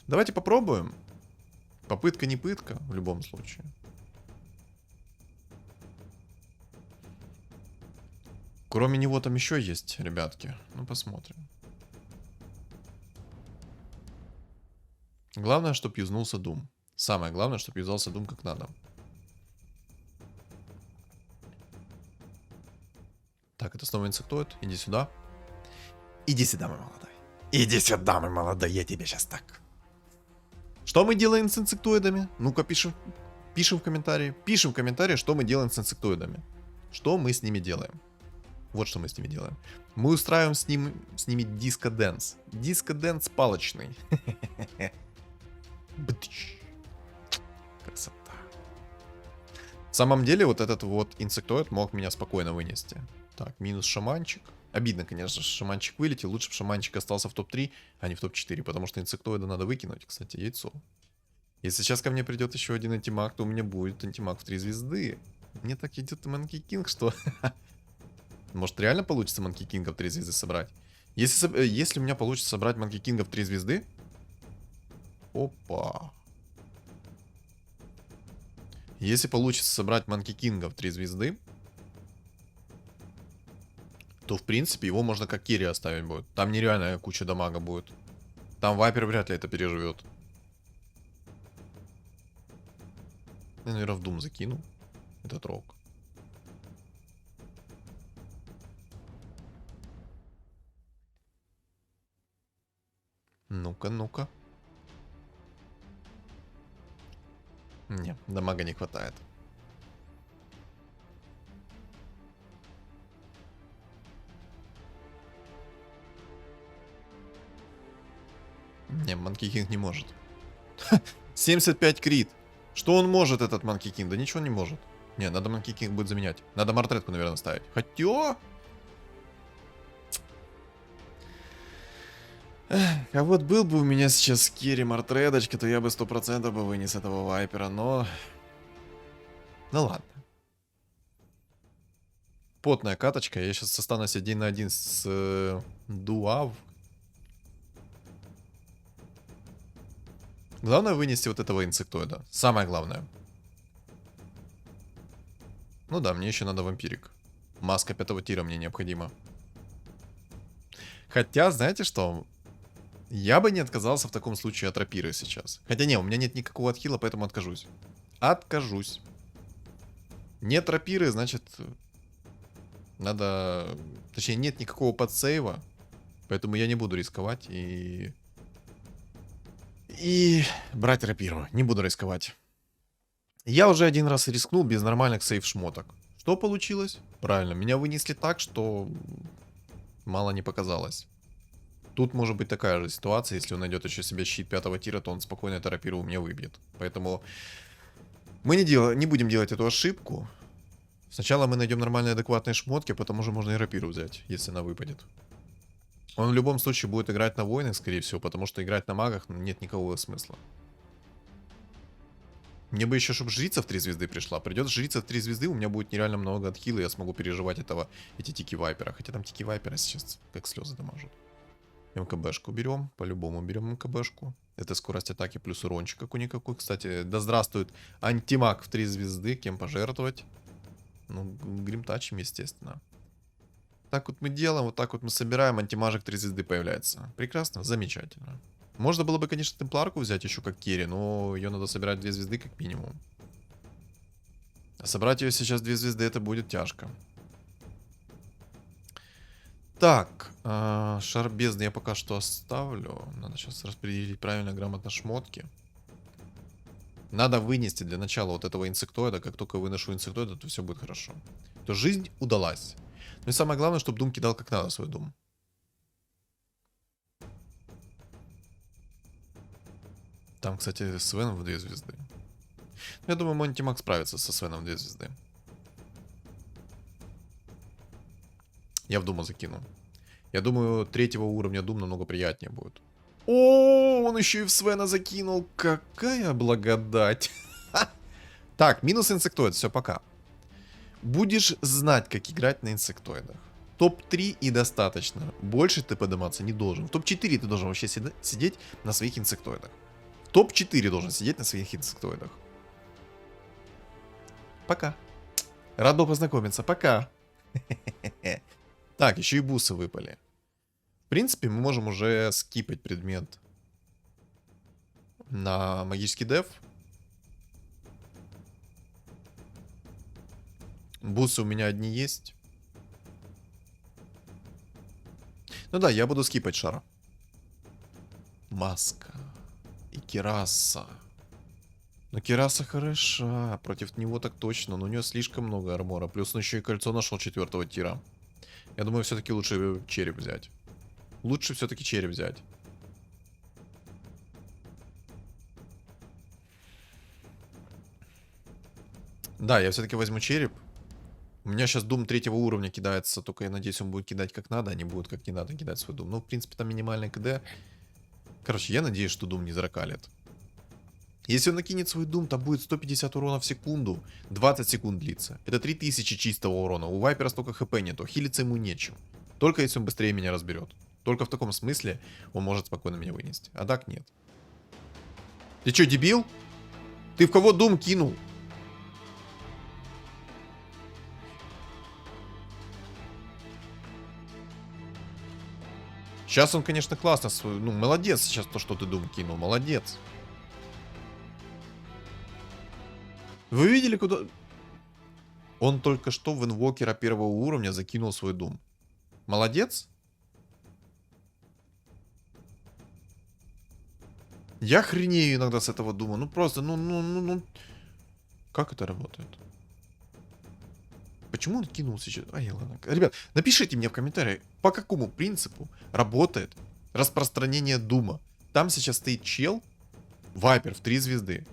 Давайте попробуем. Попытка не пытка в любом случае. Кроме него там еще есть, ребятки. Ну посмотрим. Главное, чтобы юзнулся Дум. Самое главное, чтобы юзался Дум как надо. Так, это снова инсектоид. Иди сюда. Иди сюда, мой молодой. Иди сюда, мой молодой, я тебе сейчас так. Что мы делаем с инсектоидами? Ну-ка, пишем в комментарии. Пишем в комментарии, что мы делаем с инсектоидами. Что мы с ними делаем. Вот что мы с ними делаем. Мы устраиваем с ними диско-дэнс. Диско-дэнс палочный. Красота. В самом деле, вот этот вот инсектоид мог меня спокойно вынести. Так, минус шаманчик. Обидно, конечно, что шаманчик вылетел. Лучше бы шаманчик остался в топ-3, а не в топ-4. Потому что инсектоида надо выкинуть, кстати, яйцо. Если сейчас ко мне придет еще один антимаг, то у меня будет антимаг в 3 звезды. Мне так идет Манки Кинг, что... Может, реально получится Манки Кинга в 3 звезды собрать? Если у меня получится собрать Манки Кинга в 3 звезды... Опа. Если получится собрать Манки Кинга в 3 звезды, то, в принципе, его можно как керри оставить будет. Там нереальная куча дамага будет. Там Вайпер вряд ли это переживет. Я, наверное, в Дум закину этот рок. Ну-ка, ну-ка. Не, дамага не хватает. Не, Манки Кинг не может. 75 крит. Что он может, этот Манки Кинг? Да ничего не может. Не, надо Манки Кинг будет заменять. Надо Мортретку, наверное, ставить. Хотя... А вот был бы у меня сейчас керри Мортредочка, то я бы 100% бы вынес этого Вайпера, но... Ну ладно. Потная каточка. Я сейчас останусь 1 на 1 с Дуав. Главное вынести вот этого инсектоида. Самое главное. Ну да, мне еще надо вампирик. Маска 5-го тира мне необходима. Хотя, знаете что? Я бы не отказался в таком случае от рапиры сейчас. Хотя не, у меня нет никакого отхила, поэтому откажусь. Откажусь. Нет рапиры, значит... Надо... Точнее, нет никакого подсейва. Поэтому я не буду рисковать и брать рапиру. Не буду рисковать. Я уже один раз рискнул без нормальных сейв-шмоток. Что получилось? Правильно, меня вынесли так, что мало не показалось. Тут может быть такая же ситуация, если он найдет еще себе щит 5 тира, то он спокойно это рапиру у меня выбьет. Поэтому мы не будем делать эту ошибку. Сначала мы найдем нормальные адекватные шмотки, потом уже можно и рапиру взять, если она выпадет. Он в любом случае будет играть на воинах, скорее всего, потому что играть на магах нет никакого смысла. Мне бы еще, чтобы жрица в 3 звезды пришла. Придет жрица в 3 звезды, у меня будет нереально много отхила, и я смогу переживать эти тики вайпера. Хотя там тики вайпера сейчас как слезы дамажут. МКБшку берем, по-любому берем МКБшку. Это скорость атаки плюс урончик какой-никакой. Кстати, да здравствует антимаг в 3 звезды, кем пожертвовать. Ну, гримтачем, естественно. Так вот мы делаем, вот так вот мы собираем, антимажик 3 звезды появляется. Прекрасно, замечательно. Можно было бы, конечно, темпларку взять еще как керри, но ее надо собирать 2 звезды как минимум. А собрать ее сейчас 2 звезды это будет тяжко. Так, шар бездны я пока что оставлю. Надо сейчас распределить правильно, грамотно шмотки. Надо вынести для начала вот этого инсектоида. Как только я выношу инсектоида, то все будет хорошо. То жизнь удалась. Ну и самое главное, чтобы Дум кидал как надо свой Дум. Там, кстати, Свен в 2 звезды. Я думаю, Монтимак справится со Свеном в 2 звезды. Я в Дума закину. Я думаю, 3-го уровня Дум намного приятнее будет. О, он еще и в Свена закинул. Какая благодать. Так, минус инсектоид. Все, пока. Будешь знать, как играть на инсектоидах. Топ-3 и достаточно. Больше ты подниматься не должен. В топ-4 ты должен вообще сидеть на своих инсектоидах. Топ-4 должен сидеть на своих инсектоидах. Пока. Рад был познакомиться. Пока. Так, еще и бусы выпали. В принципе, мы можем уже скипать предмет на магический деф. Бусы у меня одни есть. Ну да, я буду скипать шара. Маска. И Кираса. Но Кираса хороша. Против него так точно. Но у него слишком много армора. Плюс он еще и кольцо нашел 4-го тира. Я думаю, все-таки лучше череп взять. Лучше все-таки череп взять. Да, я все-таки возьму череп. У меня сейчас Дум 3-го уровня кидается. Только я надеюсь, он будет кидать как надо, а не будет как не надо кидать свой Дум. Ну, в принципе, там минимальный КД. Короче, я надеюсь, что Дум не заракалит. Если он накинет свой Дум, там будет 150 урона в секунду. 20 секунд длится. Это 3000 чистого урона. У Вайпера столько хп нету. Хилиться ему нечем. Только если он быстрее меня разберет. Только в таком смысле он может спокойно меня вынести. А так нет. Ты что, дебил? Ты в кого Дум кинул? Сейчас он, конечно, классно. Ну, молодец сейчас то, что ты Дум кинул. Молодец. Вы видели, куда... Он только что в инвокера 1-го уровня закинул свой Дум. Молодец. Я хренею иногда с этого Дума. Ну просто, ну. Как это работает? Почему он кинул сейчас? Ай, ладно. Ребят, напишите мне в комментариях, по какому принципу работает распространение Дума. Там сейчас стоит чел, Вайпер в 3 звезды.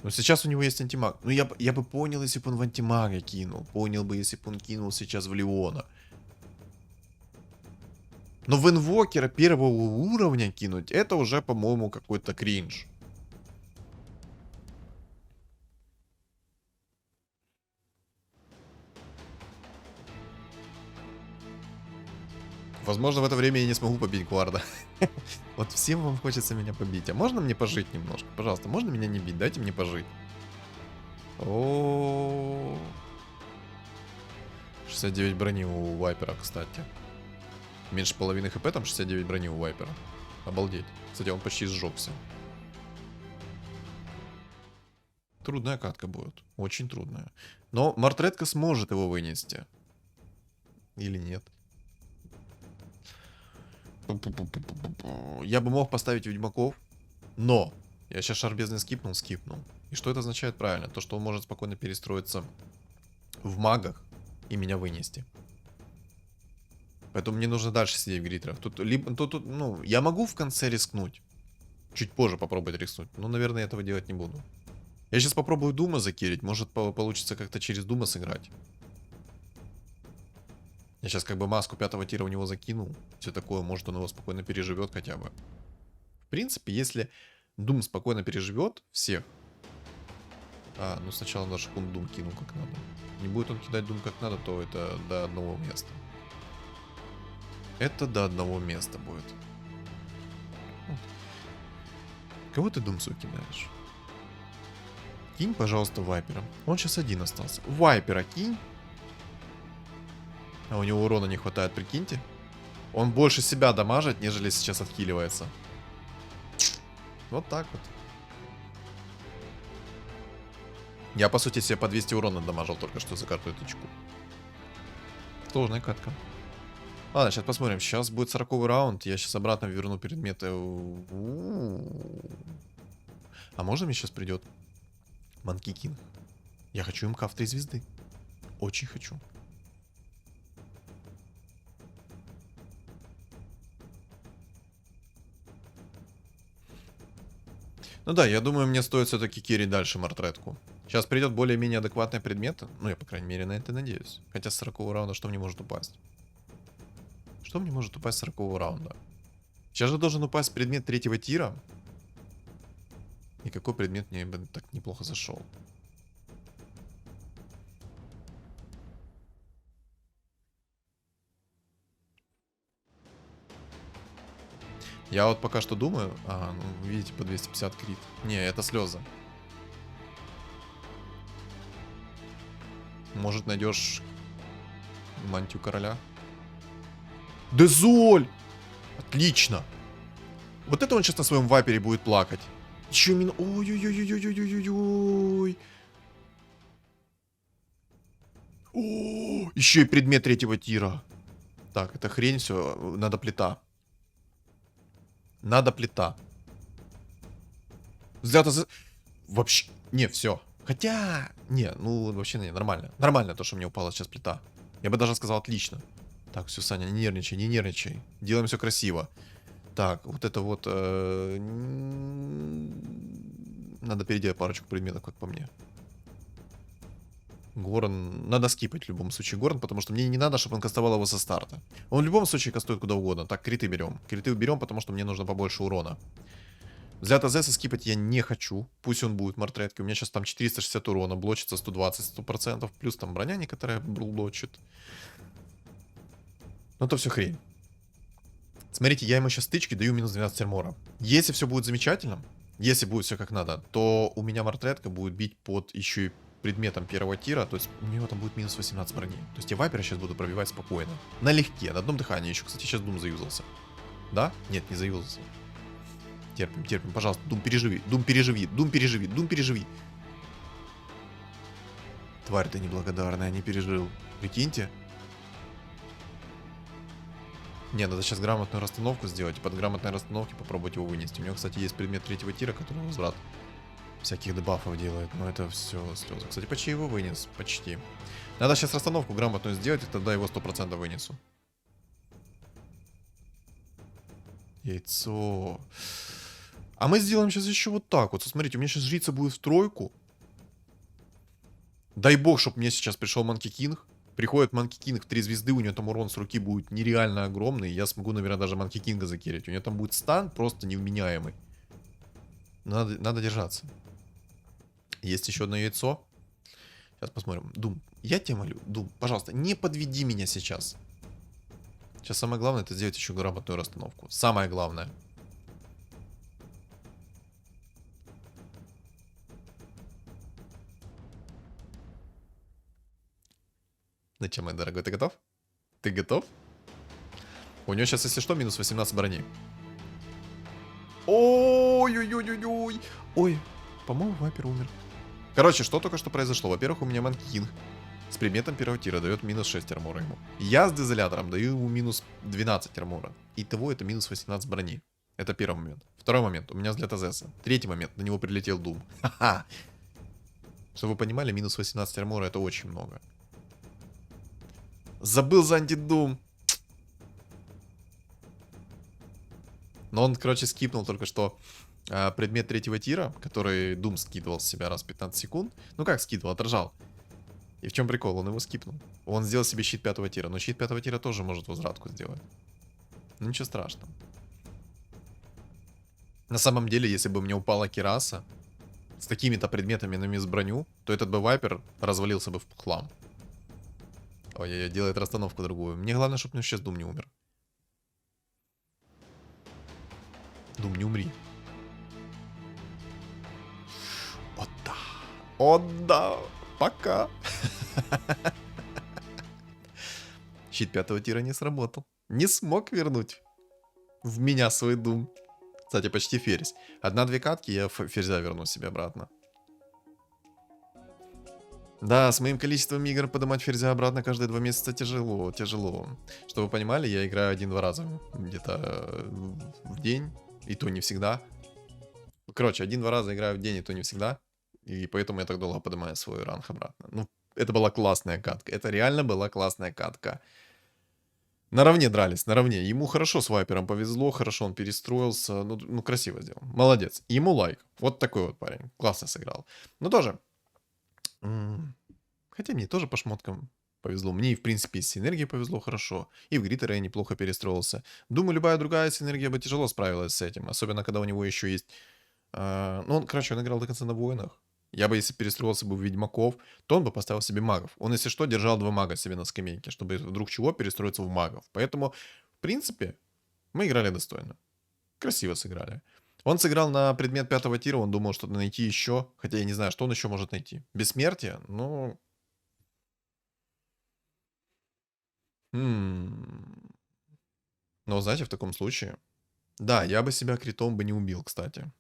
Но сейчас у него есть антимаг. Ну я бы понял, если бы он в антимага кинул. Понял бы, если бы он кинул сейчас в Леона. Но в инвокера 1-го уровня кинуть, это уже, по-моему, какой-то кринж. Возможно, в это время я не смогу побить Гварда. Вот всем вам хочется меня побить. А можно мне пожить немножко? Пожалуйста, можно меня не бить? Дайте мне пожить. О, 69 брони у Вайпера, кстати. Меньше половины хп, там 69 брони у Вайпера. Обалдеть. Кстати, он почти сжегся. Трудная катка будет. Очень трудная. Но Мартретка сможет его вынести. Или нет? Я бы мог поставить ведьмаков, но я сейчас шар бездны скипнул. И что это означает правильно? То, что он может спокойно перестроиться в магах и меня вынести. Поэтому мне нужно дальше сидеть в гритерах. Тут, ну, я могу в конце рискнуть. Чуть позже попробовать рискнуть. Но, наверное, этого делать не буду. Я сейчас попробую Дума закирить. Может, получится как-то через Дума сыграть. Я сейчас как бы маску 5-го тира у него закинул. Все такое, может, он его спокойно переживет хотя бы. В принципе, если Дум спокойно переживет всех. Ну сначала наш хун Дум кинул как надо. Не будет он кидать Дум как надо, то это до одного места. Это до одного места будет. Кого ты Думсу кидаешь? Кинь, пожалуйста, Вайпера. Он сейчас один остался. Вайпера кинь. А у него урона не хватает, прикиньте. Он больше себя дамажит, нежели сейчас отхиливается. Вот так вот. Я, по сути, себе по 200 урона дамажил только что за каждую тычку. Сложная катка. Ладно, сейчас посмотрим. Сейчас будет 40-й раунд. Я сейчас обратно верну предметы. А можно мне сейчас придет Манки Кинг? Я хочу МК в 3 звезды. Очень хочу. Ну да, я думаю, мне стоит все-таки кирить дальше Мартретку. Сейчас придет более-менее адекватный предмет. Ну, я, по крайней мере, на это надеюсь. Хотя с 40-го раунда что мне может упасть? Что мне может упасть с 40-го раунда? Сейчас же должен упасть предмет 3-го тира. И какой предмет мне бы так неплохо зашел? Я вот пока что думаю... ну, видите, по 250 крит. Не, это слезы. Может, найдешь мантию короля? Дезоль! Отлично! Вот это он сейчас на своем вайпере будет плакать. Еще мин... Ой-ой-ой-ой-ой-ой-ой-ой. О, еще и предмет 3-го тира. Так, это хрень все. Надо плита. Надо плита. Взято за... Вообще... Не, все. Хотя... Не, ну вообще не, нормально. Нормально то, что мне упала сейчас плита. Я бы даже сказал отлично. Так, все, Саня, не нервничай, не нервничай. Делаем все красиво. Так, вот это вот... Надо переделать парочку предметов, как по мне. Горн... Надо скипать в любом случае Горн, потому что мне не надо, чтобы он кастовал его со старта. Он в любом случае кастует куда угодно. Так, криты берем. Криты берем, потому что мне нужно побольше урона. Взято Зеса скипать я не хочу. Пусть он будет мартретки. У меня сейчас там 460 урона, блочится 120, 100%. Плюс там броня некоторая блочит. Ну то все хрень. Смотрите, я ему сейчас стычки даю минус 12 армора. Если все будет замечательно, если будет все как надо, то у меня мартретка будет бить под еще и предметом 1-го тира. То есть у него там будет минус 18 брони. То есть я вайпера сейчас буду пробивать спокойно. Налегке, на одном дыхании. Еще, кстати, сейчас Дум заюзался. Да? Нет, не заюзался. Терпим, терпим, пожалуйста, Дум, переживи, Дум, переживи, Дум, переживи, Дум, переживи. Тварь ты неблагодарная, не пережил. Прикиньте. Не, надо сейчас грамотную расстановку сделать, и под грамотной расстановки попробовать его вынести. У него, кстати, есть предмет 3-го тира, который возврат всяких дебафов делает, но это все слезы. Кстати, почти его вынес, почти. Надо сейчас расстановку грамотную сделать, и тогда его 100% вынесу. Яйцо. А мы сделаем сейчас еще вот так вот. Смотрите, у меня сейчас жрица будет в тройку. Дай бог, чтобы мне сейчас пришел Манки Кинг. Приходит Манки Кинг в 3 звезды, у него там урон с руки будет нереально огромный. Я смогу, наверное, даже Манки Кинга закерить. У него там будет стан просто невменяемый. Надо держаться. Есть еще одно яйцо. Сейчас посмотрим. Дум, я тебя молю. Дум, пожалуйста, не подведи меня сейчас. Сейчас самое главное это сделать еще грамотную расстановку. Самое главное. Зачем, мой дорогой, ты готов? Ты готов? У него сейчас, если что, минус 18 брони. Ой-ой-ой-ой-ой. Ой, по-моему, вайпер умер. Короче, что только что произошло? Во-первых, у меня Манки Кинг с предметом 1-го тира дает минус 6 армора ему. Я с дезолятором даю ему минус 12 армора. Итого это минус 18 брони. Это первый момент. Второй момент. У меня взлет Азеса. Третий момент. На него прилетел Дум. Ха-ха. Чтобы вы понимали, минус 18 армора это очень много. Забыл за антидум. Но он, короче, скипнул только что предмет третьего тира, который Doom скидывал с себя раз в 15 секунд. Ну как скидывал, отражал. И в чем прикол? Он его скипнул. Он сделал себе щит 5 тира. Но щит 5 тира тоже может возвратку сделать. Ну ничего страшного. На самом деле, если бы мне упала кираса с такими-то предметами на мисс броню, то этот бы вайпер развалился бы в хлам. Ой-ой-ой, делает расстановку другую. Мне главное, чтобы у него сейчас Дум не умер. Дум, не умри. О да. О да. Пока. Щит 5 тира не сработал. Не смог вернуть в меня свой Дум. Кстати, почти ферзь. 1-2 катки, я ферзя верну себе обратно. Да, с моим количеством игр поднимать ферзя обратно каждые 2 месяца тяжело, тяжело. Чтобы вы понимали, я играю 1-2 раза где-то в день, и то не всегда. Короче, 1-2 раза играю в день, и то не всегда. И поэтому я так долго поднимаю свой ранг обратно. Ну, это была классная катка. Это реально была классная катка. Наравне дрались, наравне. Ему хорошо с вайпером повезло, хорошо он перестроился. Ну красиво сделал. Молодец. Ему лайк. Вот такой вот парень. Классно сыграл. Но тоже... Хотя мне тоже по шмоткам повезло. Мне и в принципе с синергией повезло хорошо. И в Гриттере я неплохо перестроился. Думаю, любая другая синергия бы тяжело справилась с этим. Особенно, когда у него еще есть... Ну, он, короче, он играл до конца на воинах. Я бы, если перестроился бы в ведьмаков, то он бы поставил себе магов. Он, если что, держал 2 мага себе на скамейке, чтобы вдруг чего перестроиться в магов. Поэтому, в принципе, мы играли достойно. Красиво сыграли. Он сыграл на предмет 5 тира, он думал что-то найти еще. Хотя я не знаю, что он еще может найти. Бессмертие? Ну... Но, знаете, в таком случае... Да, я бы себя критом бы не убил, кстати.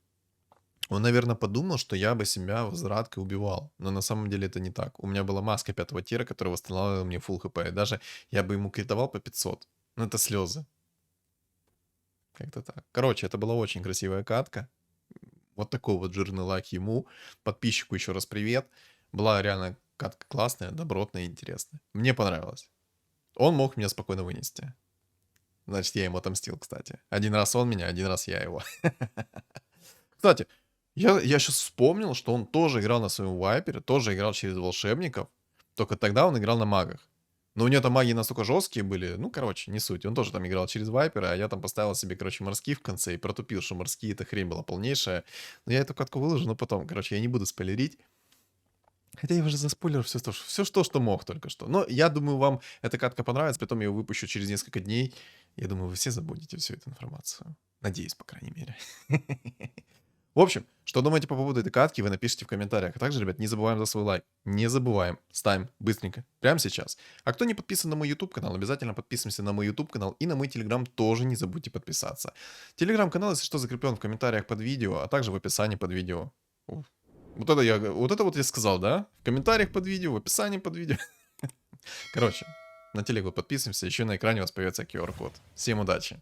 Он, наверное, подумал, что я бы себя возвраткой убивал. Но на самом деле это не так. У меня была маска 5 тира, которая восстанавливала мне full хп. И даже я бы ему критовал по 500. Ну, это слезы. Как-то так. Короче, это была очень красивая катка. Вот такой вот жирный лайк ему. Подписчику еще раз привет. Была реально катка классная, добротная и интересная. Мне понравилось. Он мог меня спокойно вынести. Значит, я ему отомстил, кстати. 1 раз он меня, 1 раз я его. Кстати, я сейчас вспомнил, что он тоже играл на своем вайпере, тоже играл через волшебников. Только тогда он играл на магах. Но у него там маги настолько жесткие были. Ну, короче, не суть. Он тоже там играл через вайпера, а я там поставил себе, короче, морские в конце и протупил, что морские это хрень была полнейшая. Но я эту катку выложу, но потом, короче, я не буду спойлерить. Хотя я уже заспойлерил все что мог только что. Но я думаю, вам эта катка понравится, потом я ее выпущу через несколько дней. Я думаю, вы все забудете всю эту информацию. Надеюсь, по крайней мере. В общем, что думаете по поводу этой катки, вы напишите в комментариях. А также, ребят, не забываем за свой лайк. Не забываем. Ставим быстренько. Прямо сейчас. А кто не подписан на мой YouTube канал, обязательно подписываемся на мой YouTube канал. И на мой Telegram тоже не забудьте подписаться. Telegram канал, если что, закреплен в комментариях под видео, а также в описании под видео. Вот это вот я сказал, да? В комментариях под видео, в описании под видео. Короче, на телегу подписываемся. Еще на экране у вас появится QR-код. Всем удачи.